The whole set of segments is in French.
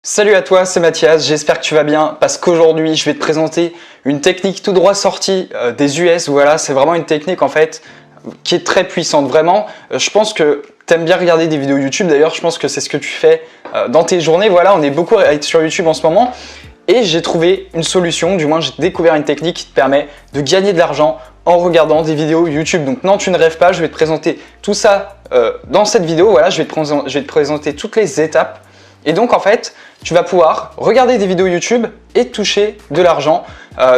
Salut à toi, c'est Mathias, j'espère que tu vas bien parce qu'aujourd'hui je vais te présenter une technique tout droit sortie des US. Voilà, c'est vraiment une technique en fait qui est très puissante, vraiment. Je pense que tu aimes bien regarder des vidéos YouTube, d'ailleurs je pense que c'est ce que tu fais dans tes journées. Voilà, on est beaucoup à être sur YouTube en ce moment et j'ai trouvé une solution, du moins j'ai découvert une technique qui te permet de gagner de l'argent en regardant des vidéos YouTube. Donc non, tu ne rêves pas, je vais te présenter tout ça dans cette vidéo. Voilà, je vais te présenter toutes les étapes. Et donc en fait, tu vas pouvoir regarder des vidéos YouTube et toucher de l'argent.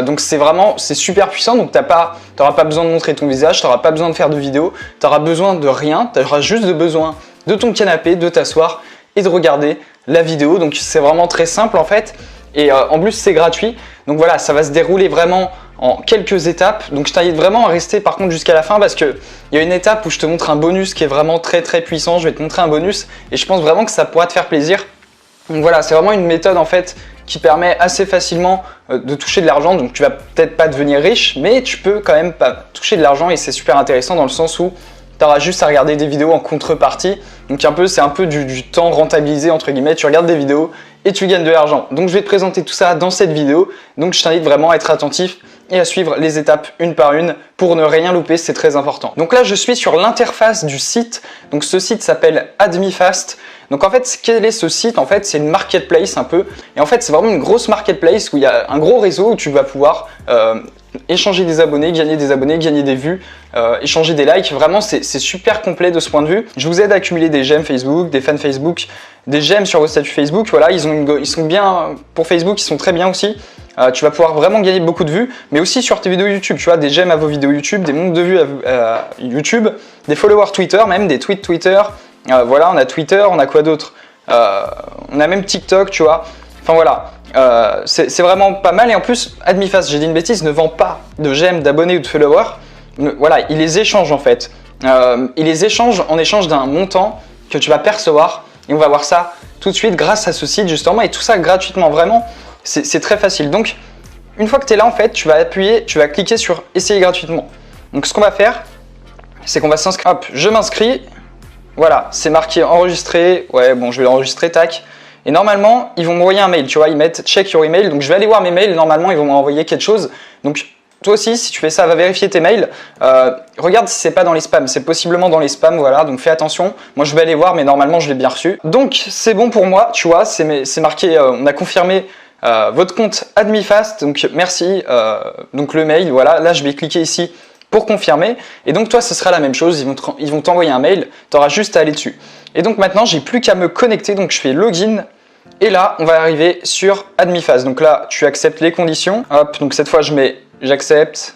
Donc c'est super puissant, donc tu n'auras pas besoin de montrer ton visage, tu n'auras pas besoin de faire de vidéos, tu n'auras besoin de rien, tu auras juste besoin de ton canapé, de t'asseoir et de regarder la vidéo. Donc c'est vraiment très simple en fait, et en plus c'est gratuit. Donc voilà, ça va se dérouler vraiment en quelques étapes. Donc je t'invite vraiment à rester par contre jusqu'à la fin parce qu'il y a une étape où je te montre un bonus qui est vraiment très puissant. Je vais te montrer un bonus et je pense vraiment que ça pourra te faire plaisir. Donc voilà, c'est vraiment une méthode en fait qui permet assez facilement de toucher de l'argent. Donc tu vas peut-être pas devenir riche, mais tu peux quand même pas toucher de l'argent et c'est super intéressant dans le sens où tu auras juste à regarder des vidéos en contrepartie. Donc c'est un peu du temps rentabilisé entre guillemets. Tu regardes des vidéos et tu gagnes de l'argent. Donc je vais te présenter tout ça dans cette vidéo. Donc je t'invite vraiment à être attentif et à suivre les étapes une par une pour ne rien louper, c'est très important. Donc là je suis sur l'interface du site. Donc ce site s'appelle AdmiFast. Donc en fait, quel est ce site? En fait, c'est une marketplace un peu. Et en fait, c'est vraiment une grosse marketplace où il y a un gros réseau où tu vas pouvoir échanger des abonnés, gagner des vues, échanger des likes. Vraiment, c'est super complet de ce point de vue. Je vous aide à accumuler des j'aime Facebook, des fans Facebook, des j'aime sur vos statuts Facebook. Voilà, ils sont bien pour Facebook, ils sont très bien aussi. Tu vas pouvoir vraiment gagner beaucoup de vues, mais aussi sur tes vidéos YouTube. Tu vois, des j'aime à vos vidéos YouTube, des nombres de vues à YouTube, des followers Twitter, même des tweets Twitter. Voilà, on a Twitter, on a quoi d'autre? On a même TikTok, tu vois. Enfin voilà, c'est vraiment pas mal. Et en plus, AdmiFast, j'ai dit une bêtise, ne vend pas de j'aime, d'abonnés ou de followers. Voilà, il les échange en fait. Il les échange en échange d'un montant que tu vas percevoir. Et on va voir ça tout de suite grâce à ce site justement. Et tout ça gratuitement, vraiment, c'est très facile. Donc, une fois que tu es là, en fait, tu vas cliquer sur essayer gratuitement. Donc, ce qu'on va faire, c'est qu'on va s'inscrire. Hop, je m'inscris. Voilà, c'est marqué enregistrer. Ouais, bon, je vais l'enregistrer, tac. Et normalement, ils vont m'envoyer un mail, tu vois, ils mettent check your email. Donc, je vais aller voir mes mails. Normalement, ils vont m'envoyer quelque chose. Donc, toi aussi, si tu fais ça, va vérifier tes mails. Regarde si c'est pas dans les spams. C'est possiblement dans les spams, voilà. Donc, fais attention. Moi, je vais aller voir, mais normalement, je l'ai bien reçu. Donc, c'est bon pour moi, tu vois. C'est marqué, on a confirmé votre compte AdmiFast. Donc, merci. Donc, le mail, voilà. Là, je vais cliquer ici pour confirmer. Et donc toi, ce sera la même chose, ils vont t'envoyer un mail, tu auras juste à aller dessus. Et donc maintenant, j'ai plus qu'à me connecter, donc je fais login. Et là, on va arriver sur AdmiFast. Donc là, tu acceptes les conditions. Hop, donc cette fois, je mets j'accepte.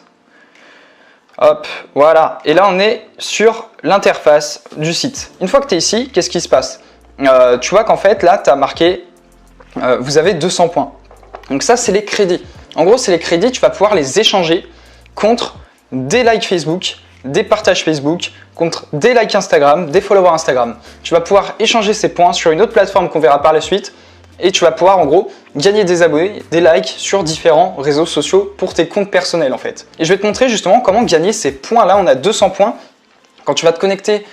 Hop, voilà. Et là, on est sur l'interface du site. Une fois que tu es ici, qu'est-ce qui se passe? Tu vois qu'en fait, là, tu as marqué, vous avez 200 points. Donc ça, c'est les crédits. En gros, c'est les crédits, tu vas pouvoir les échanger contre des likes Facebook, des partages Facebook, contre des likes Instagram, des followers Instagram. Tu vas pouvoir échanger ces points sur une autre plateforme qu'on verra par la suite et tu vas pouvoir en gros gagner des abonnés, des likes sur différents réseaux sociaux pour tes comptes personnels en fait. Et je vais te montrer justement comment gagner ces points-là. On a 200 points. Quand tu vas te connecter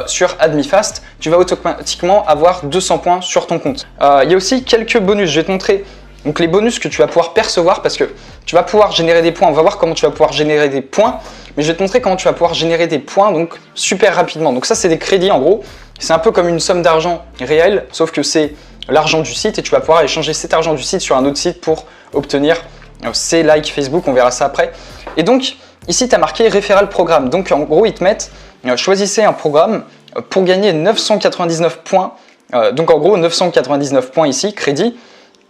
sur AdmiFast, tu vas automatiquement avoir 200 points sur ton compte. Il y a aussi quelques bonus, je vais te montrer. Donc les bonus que tu vas pouvoir percevoir parce que tu vas pouvoir générer des points, on va voir comment tu vas pouvoir générer des points, mais je vais te montrer comment tu vas pouvoir générer des points donc super rapidement. Donc ça c'est des crédits en gros, c'est un peu comme une somme d'argent réelle, sauf que c'est l'argent du site et tu vas pouvoir échanger cet argent du site sur un autre site pour obtenir ces likes Facebook, on verra ça après. Et donc ici tu as marqué référal programme, donc en gros ils te mettent, choisissez un programme pour gagner 999 points, donc en gros 999 points ici, crédit.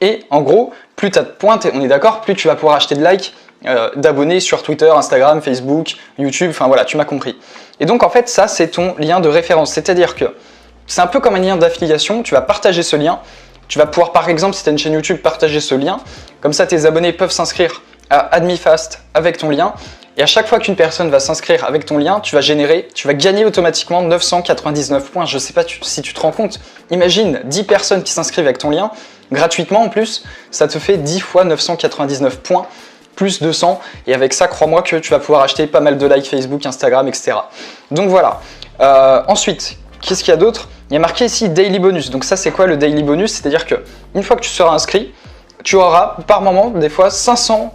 Et en gros, plus tu as de points, on est d'accord, plus tu vas pouvoir acheter de likes, d'abonnés sur Twitter, Instagram, Facebook, YouTube, enfin voilà, tu m'as compris. Et donc en fait, ça c'est ton lien de référence, c'est-à-dire que c'est un peu comme un lien d'affiliation, tu vas partager ce lien, tu vas pouvoir par exemple, si tu as une chaîne YouTube, partager ce lien, comme ça tes abonnés peuvent s'inscrire à AdmiFast avec ton lien, et à chaque fois qu'une personne va s'inscrire avec ton lien, tu vas gagner automatiquement 999 points, je sais pas si tu te rends compte, imagine 10 personnes qui s'inscrivent avec ton lien, gratuitement en plus, ça te fait 10 fois 999 points, plus 200, et avec ça, crois-moi que tu vas pouvoir acheter pas mal de likes Facebook, Instagram, etc. Donc voilà. Ensuite, qu'est-ce qu'il y a d'autre? il y a marqué ici Daily Bonus. Donc ça, c'est quoi le Daily Bonus? C'est-à-dire que une fois que tu seras inscrit, tu auras par moment, des fois, 500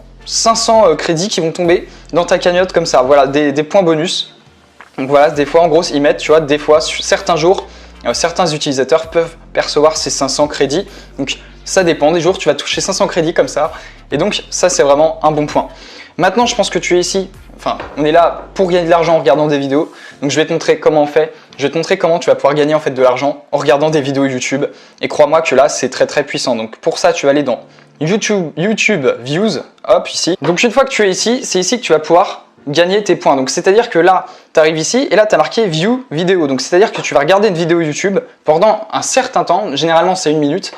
crédits qui vont tomber dans ta cagnotte comme ça. Voilà, des points bonus. Donc voilà, des fois, en gros, ils mettent, tu vois, des fois, certains jours, certains utilisateurs peuvent percevoir ces 500 crédits. Donc ça dépend, des jours, tu vas toucher 500 crédits comme ça. Et donc ça, c'est vraiment un bon point. Maintenant, je pense que tu es ici, enfin, on est là pour gagner de l'argent en regardant des vidéos. Donc je vais te montrer comment on fait. Je vais te montrer comment tu vas pouvoir gagner en fait de l'argent en regardant des vidéos YouTube. Et crois-moi que là, c'est très puissant. Donc pour ça, tu vas aller dans YouTube Views, hop, ici. Donc une fois que tu es ici, c'est ici que tu vas pouvoir gagner tes points. Donc c'est-à-dire que là, tu arrives ici et là, tu as marqué View Vidéo. Donc c'est-à-dire que tu vas regarder une vidéo YouTube pendant un certain temps. Généralement, c'est 1 minute.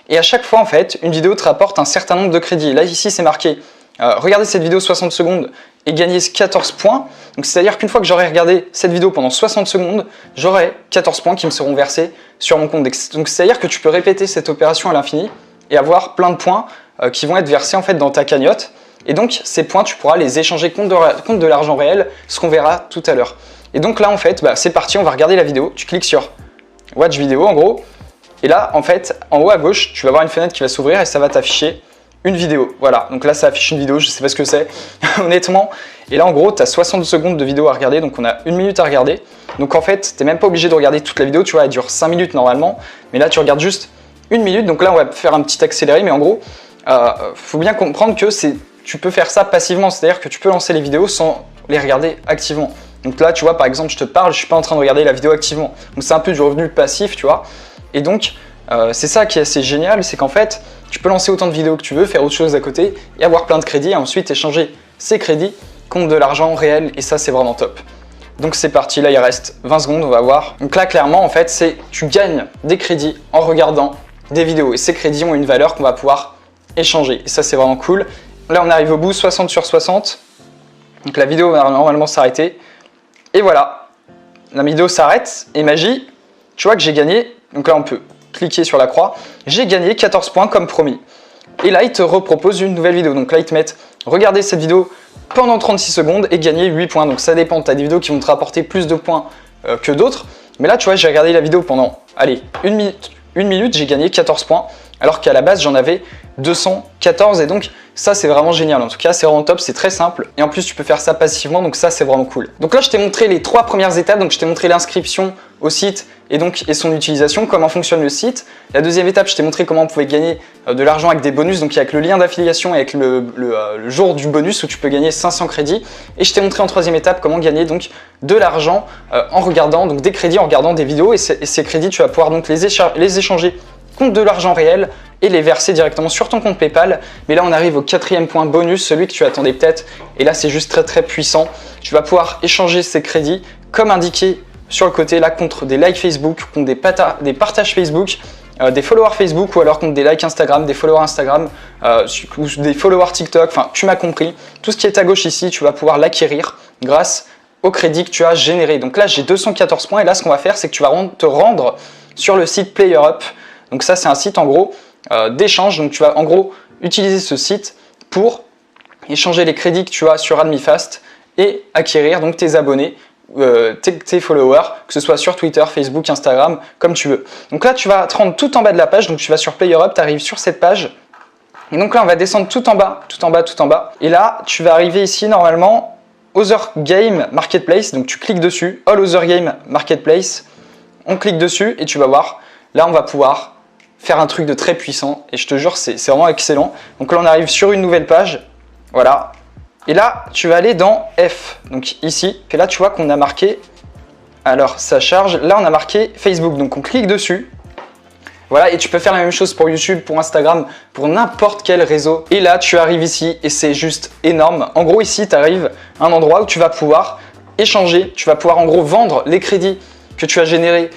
Et à chaque fois, en fait, une vidéo te rapporte un certain nombre de crédits. Là, ici, c'est marqué regardez cette vidéo 60 secondes et gagner 14 points. Donc c'est-à-dire qu'une fois que j'aurai regardé cette vidéo pendant 60 secondes, j'aurai 14 points qui me seront versés sur mon compte. Donc c'est-à-dire que tu peux répéter cette opération à l'infini et avoir plein de points qui vont être versés en fait dans ta cagnotte. Et donc ces points, tu pourras les échanger contre de l'argent réel, ce qu'on verra tout à l'heure. Et donc là, en fait, c'est parti, on va regarder la vidéo. Tu cliques sur Watch Vidéo en gros. Et là, en fait, en haut à gauche, tu vas voir une fenêtre qui va s'ouvrir et ça va t'afficher une vidéo. Voilà, donc là, ça affiche une vidéo, je sais pas ce que c'est, honnêtement. Et là, en gros, tu as 60 secondes de vidéo à regarder, donc on a 1 minute à regarder. Donc en fait, tu n'es même pas obligé de regarder toute la vidéo, tu vois, elle dure 5 minutes normalement. Mais là, tu regardes juste 1 minute, donc là, on va faire un petit accéléré. Mais en gros, faut bien comprendre que tu peux faire ça passivement, c'est-à-dire que tu peux lancer les vidéos sans les regarder activement. Donc là, tu vois, par exemple, je te parle, je suis pas en train de regarder la vidéo activement. Donc c'est un peu du revenu passif, tu vois. Et donc, c'est ça qui est assez génial, c'est qu'en fait, tu peux lancer autant de vidéos que tu veux, faire autre chose à côté et avoir plein de crédits et ensuite échanger ces crédits contre de l'argent réel et ça, c'est vraiment top. Donc c'est parti, là il reste 20 secondes, on va voir. Donc là, clairement, en fait, tu gagnes des crédits en regardant des vidéos et ces crédits ont une valeur qu'on va pouvoir échanger et ça, c'est vraiment cool. Là, on arrive au bout, 60 sur 60. Donc la vidéo va normalement s'arrêter. Et voilà, la vidéo s'arrête et magie, tu vois que j'ai gagné. Donc là, on peut cliquer sur la croix. J'ai gagné 14 points comme promis. Et là, ils te reproposent une nouvelle vidéo. Donc là, ils te mettent regarder cette vidéo pendant 36 secondes et gagner 8 points. Donc ça dépend. Tu as des vidéos qui vont te rapporter plus de points que d'autres. Mais là, tu vois, j'ai regardé la vidéo pendant, allez, 1 minute, j'ai gagné 14 points. Alors qu'à la base, j'en avais 214 et donc ça c'est vraiment génial, en tout cas c'est vraiment top, c'est très simple et en plus tu peux faire ça passivement, donc ça c'est vraiment cool. Donc là je t'ai montré les 3 premières étapes, donc je t'ai montré l'inscription au site et son utilisation, comment fonctionne le site. La deuxième étape, je t'ai montré comment on pouvait gagner de l'argent avec des bonus, donc avec le lien d'affiliation et avec le jour du bonus où tu peux gagner 500 crédits. Et je t'ai montré en troisième étape comment gagner donc de l'argent en regardant, donc des crédits en regardant des vidéos et ces crédits tu vas pouvoir donc les échanger contre de l'argent réel et les verser directement sur ton compte PayPal. Mais là, on arrive au 4e point bonus, celui que tu attendais peut-être. Et là, c'est juste très puissant. Tu vas pouvoir échanger ces crédits comme indiqué sur le côté, là, contre des likes Facebook, contre des partages Facebook, des followers Facebook ou alors contre des likes Instagram, des followers Instagram ou des followers TikTok. Enfin, tu m'as compris. Tout ce qui est à gauche ici, tu vas pouvoir l'acquérir grâce au crédit que tu as généré. Donc là, j'ai 214 points. Et là, ce qu'on va faire, c'est que tu vas te rendre sur le site PlayerUp. Donc ça, c'est un site en gros d'échange. Donc tu vas en gros utiliser ce site pour échanger les crédits que tu as sur AdmiFast et acquérir donc tes abonnés, tes followers, que ce soit sur Twitter, Facebook, Instagram, comme tu veux. Donc là, tu vas te rendre tout en bas de la page. Donc tu vas sur PlayerUp, tu arrives sur cette page. Et donc là, on va descendre tout en bas. Et là, tu vas arriver ici normalement, Other Game Marketplace. Donc tu cliques dessus, All Other Game Marketplace. On clique dessus et tu vas voir. Là, on va pouvoir faire un truc de très puissant et je te jure, c'est vraiment excellent. Donc là, on arrive sur une nouvelle page. Voilà. Et là, tu vas aller dans F. Donc ici, et là, tu vois qu'on a marqué. Alors, ça charge. Là, on a marqué Facebook. Donc, on clique dessus. Voilà. Et tu peux faire la même chose pour YouTube, pour Instagram, pour n'importe quel réseau. Et là, tu arrives ici et c'est juste énorme. En gros, ici, tu arrives à un endroit où tu vas pouvoir échanger. Tu vas pouvoir en gros vendre les crédits que tu as générés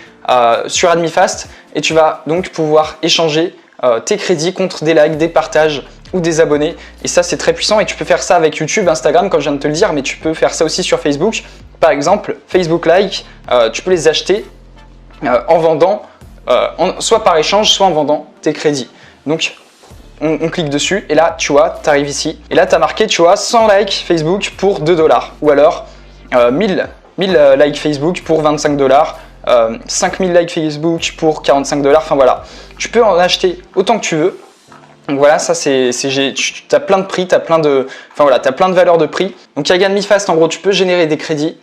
sur AdmiFast et tu vas donc pouvoir échanger tes crédits contre des likes, des partages ou des abonnés et ça c'est très puissant et tu peux faire ça avec YouTube, Instagram comme je viens de te le dire, mais tu peux faire ça aussi sur Facebook. Par exemple, Facebook Like, tu peux les acheter en vendant, soit par échange, soit en vendant tes crédits. Donc on clique dessus et là tu vois, tu arrives ici et là tu as marqué, tu vois, 100 likes Facebook pour 2 $ ou alors 1000 likes Facebook pour 25 $. 5000 likes Facebook pour 45 $. Enfin voilà, tu peux en acheter autant que tu veux. Donc voilà, ça tu as plein de prix, tu as plein de valeurs de prix. Donc il y a GameFast, en gros, tu peux générer des crédits.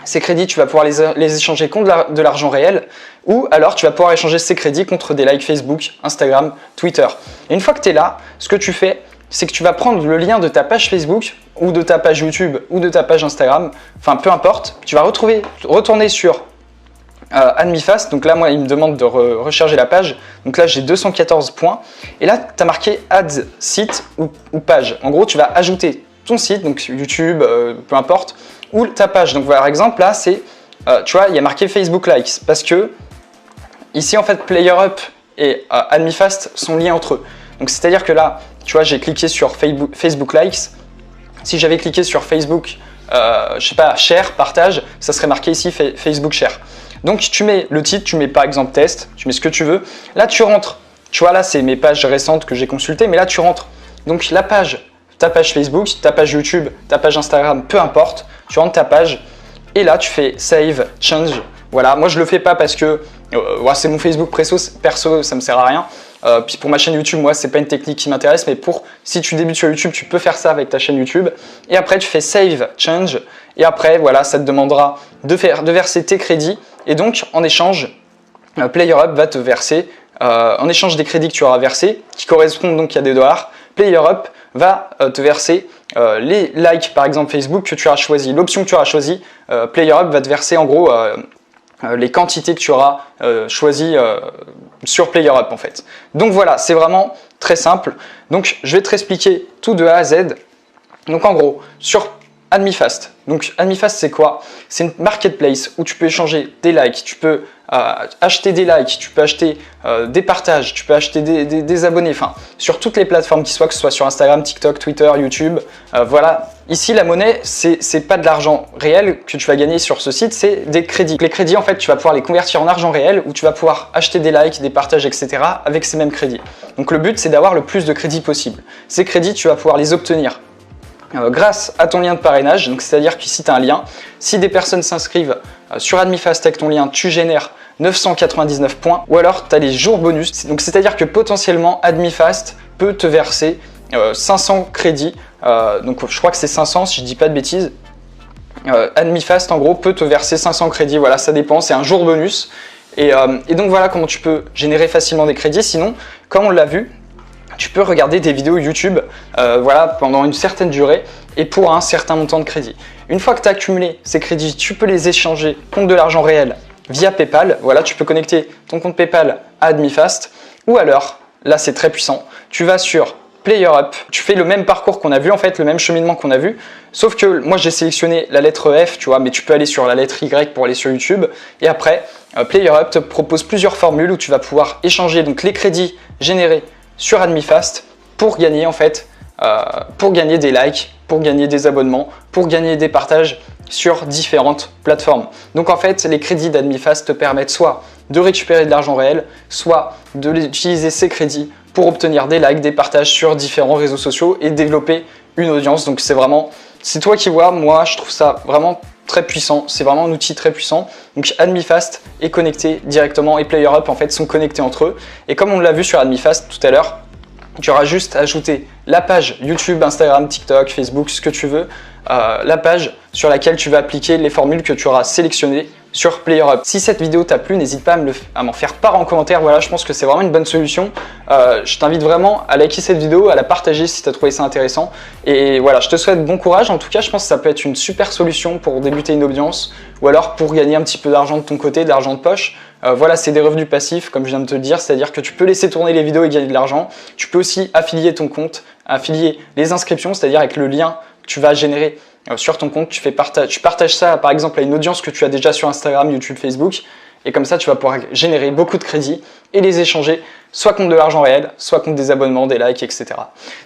Ces crédits, tu vas pouvoir les échanger contre de l'argent réel, ou alors tu vas pouvoir échanger ces crédits contre des likes Facebook, Instagram, Twitter. Et une fois que tu es là, ce que tu fais, c'est que tu vas prendre le lien de ta page Facebook, ou de ta page YouTube, ou de ta page Instagram, enfin peu importe, tu vas retourner sur Add Me Fast. Donc là, moi, il me demande de recharger la page. Donc là, j'ai 214 points. Et là, tu as marqué Add Site ou page. En gros, tu vas ajouter ton site, donc YouTube, peu importe, ou ta page. Donc par exemple, là, c'est, tu vois, il y a marqué Facebook Likes. Parce que ici, en fait, PlayerUp et Add Me Fast sont liés entre eux. Donc c'est-à-dire que là, tu vois, j'ai cliqué sur Facebook Likes. Si j'avais cliqué sur Facebook, je sais pas, share, partage, ça serait marqué ici Facebook Share. Donc tu mets le titre, tu mets par exemple test, tu mets ce que tu veux. Là tu rentres, tu vois là c'est mes pages récentes que j'ai consultées, mais là tu rentres. Donc la page, ta page Facebook, ta page YouTube, ta page Instagram, peu importe, tu rentres ta page et là tu fais save, change. Voilà, moi je le fais pas parce que c'est mon Facebook perso, ça me sert à rien. Puis pour ma chaîne YouTube, moi c'est pas une technique qui m'intéresse, mais si tu débutes sur YouTube, tu peux faire ça avec ta chaîne YouTube. Et après tu fais save, change. Et après voilà, ça te demandera de verser tes crédits. Et donc en échange, PlayerUp va te verser, en échange des crédits que tu auras versés, qui correspondent donc à des dollars, PlayerUp va te verser les likes par exemple Facebook que tu auras choisi, l'option que tu auras choisie, PlayerUp va te verser en gros les quantités que tu auras choisies sur PlayerUp en fait. Donc voilà, c'est vraiment très simple. Donc je vais te expliquer tout de A à Z. Donc en gros, sur Add Me Fast. Donc Add Me Fast c'est quoi? C'est une marketplace où tu peux échanger des likes, tu peux acheter des likes, tu peux acheter des partages, tu peux acheter des abonnés, enfin sur toutes les plateformes que ce soit sur Instagram, TikTok, Twitter, YouTube. Voilà, ici la monnaie c'est pas de l'argent réel que tu vas gagner sur ce site, c'est des crédits. Les crédits en fait tu vas pouvoir les convertir en argent réel où tu vas pouvoir acheter des likes, des partages, etc. avec ces mêmes crédits. Donc le but c'est d'avoir le plus de crédits possible. Ces crédits tu vas pouvoir les obtenir grâce à ton lien de parrainage, donc c'est-à-dire qu'ici tu as un lien, si des personnes s'inscrivent sur Add Me Fast avec ton lien, tu génères 999 points, ou alors tu as les jours bonus, donc c'est-à-dire que potentiellement Add Me Fast peut te verser 500 crédits, donc je crois que c'est 500 si je dis pas de bêtises. Add Me Fast en gros peut te verser 500 crédits, voilà ça dépend, c'est un jour bonus, et donc voilà comment tu peux générer facilement des crédits. Sinon, comme on l'a vu, tu peux regarder des vidéos YouTube voilà, pendant une certaine durée et pour un certain montant de crédit. Une fois que tu as accumulé ces crédits, tu peux les échanger contre de l'argent réel via PayPal. Voilà, tu peux connecter ton compte PayPal à Add Me Fast. Ou alors, là c'est très puissant, tu vas sur PlayerUp, tu fais le même parcours qu'on a vu, en fait, le même cheminement qu'on a vu, sauf que moi j'ai sélectionné la lettre F, tu vois, mais tu peux aller sur la lettre Y pour aller sur YouTube. Et après, PlayerUp te propose plusieurs formules où tu vas pouvoir échanger donc les crédits générés sur Add Me Fast pour gagner en fait, pour gagner des likes, pour gagner des abonnements, pour gagner des partages sur différentes plateformes. Donc en fait, les crédits d'Add Me Fast te permettent soit de récupérer de l'argent réel, soit d'utiliser ces crédits pour obtenir des likes, des partages sur différents réseaux sociaux et développer une audience. Donc c'est toi qui vois, moi je trouve ça vraiment très puissant, c'est vraiment un outil très puissant. Donc Add Me Fast est connecté directement et PlayerUp en fait sont connectés entre eux. Et comme on l'a vu sur Add Me Fast tout à l'heure, tu auras juste à ajouter la page YouTube, Instagram, TikTok, Facebook, ce que tu veux, la page sur laquelle tu vas appliquer les formules que tu auras sélectionnées sur PlayerUp. Si cette vidéo t'a plu, n'hésite pas à m'en faire part en commentaire. Voilà, je pense que c'est vraiment une bonne solution. Je t'invite vraiment à liker cette vidéo, à la partager si tu as trouvé ça intéressant. Et voilà, je te souhaite bon courage. En tout cas, je pense que ça peut être une super solution pour débuter une audience ou alors pour gagner un petit peu d'argent de ton côté, de l'argent de poche. Voilà, c'est des revenus passifs, comme je viens de te le dire, c'est-à-dire que tu peux laisser tourner les vidéos et gagner de l'argent. Tu peux aussi affilier ton compte, affilier les inscriptions, c'est-à-dire avec le lien que tu vas générer sur ton compte, tu partages ça par exemple à une audience que tu as déjà sur Instagram, YouTube, Facebook, et comme ça tu vas pouvoir générer beaucoup de crédits et les échanger soit contre de l'argent réel, soit contre des abonnements, des likes, etc.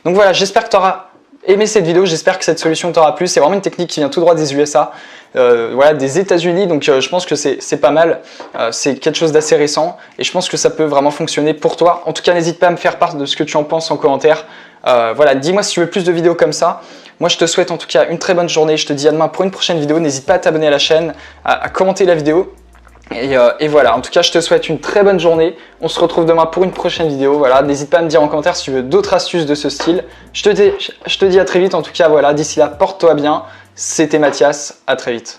Donc voilà, j'espère que tu auras aimé cette vidéo, j'espère que cette solution t'aura plu. C'est vraiment une technique qui vient tout droit des USA, voilà, des États-Unis, donc je pense que c'est pas mal, c'est quelque chose d'assez récent et je pense que ça peut vraiment fonctionner pour toi. En tout cas, n'hésite pas à me faire part de ce que tu en penses en commentaire. Voilà, dis-moi si tu veux plus de vidéos comme ça. Moi, je te souhaite en tout cas une très bonne journée. Je te dis à demain pour une prochaine vidéo. N'hésite pas à t'abonner à la chaîne, à commenter la vidéo. Et voilà, en tout cas je te souhaite une très bonne journée. On se retrouve demain pour une prochaine vidéo. Voilà, n'hésite pas à me dire en commentaire si tu veux d'autres astuces de ce style. Je te dis à très vite, en tout cas voilà, d'ici là, porte-toi bien. C'était Mathias, à très vite.